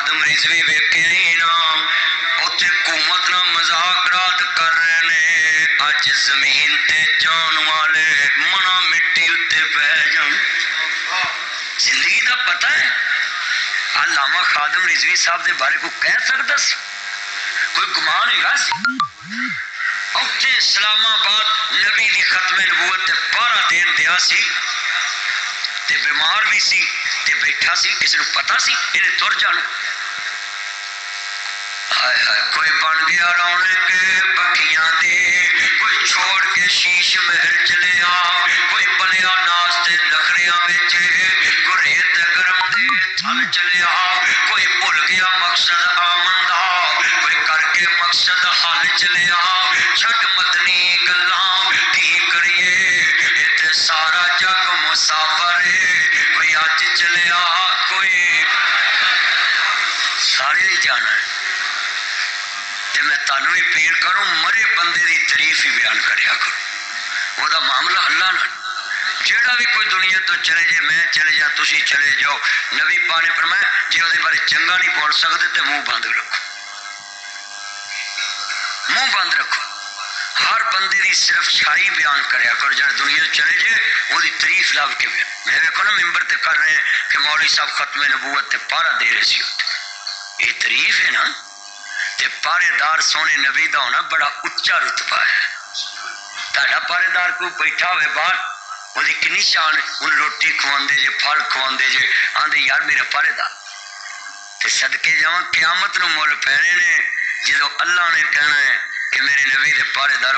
خادم رضوی ویکھے ہی نا اتنے حکومت نہ مذاکرات کر رہے نے اج زمین تے جان والے منا مٹی اتے پہ جان زندگی دا پتہ ہے علامہ خادم رضوی صاحب دے بارے کو کہہ سکتا سی کوئی گمان ہوگا سی اتنے اسلام آباد نبی دی ختم نبوت تے پارا دین دیا سی تے بیمار بھی سی تے بیٹھا سی کسی نے پتا سی انہیں تر جانا ہائے ہائے کوئی بن گیا رونے کے پکھیاں دے کوئی چھوڑ کے شیش محل چلے آ کوئی پلیا ناستے نخریاں بیچے کوئی ریت گرم دے تھل چلے آ کوئی بھول گیا مقصد آمن دا کوئی کر کے مقصد حل چلے آ چھٹ مدنی گلاں کی کریے اتنے سارا جگ مسافر ہے کوئی اج چلے آ کوئی سارے ہی جانا ہے تے میں تانوں بھی اپیل کروں مرے بندے دی تعریف ہی بیان کریا کرو وہ دا معاملہ اللہ نہ جیڑا بھی کوئی دنیا تو چلے جائے میں چلے جا تسی چلے جاؤ نبی پاک نے فرمایا جے وہ بارے چنگا نہیں بول سکتے تے منہ بند رکھو منہ بند رکھو ہر بندے دی صرف چھائی بیان کریا کرو جڑا دنیا چلے جائے وہ دی تعریف لب کے بیان میں دیکھو نا ممبر تے کر رہے ہیں کہ مولوی صاحب ختم نبوت تے پارا دے رہے سی یہ تعریف ہے نا تے پارے دار سونے نبی دا ہونا بڑا اچا رتبہ ہے تہاڈا پارے دار کوئی بیٹھا ہوئے باہر وہ کنی شان ان روٹی کھواندے جے پھل کھواندے جے آندے یار میرا پارے دار تے صدقے جاواں قیامت نو مول پینے نے جدو اللہ نے کہنا ہے کہ میرے نبی دے پارے دار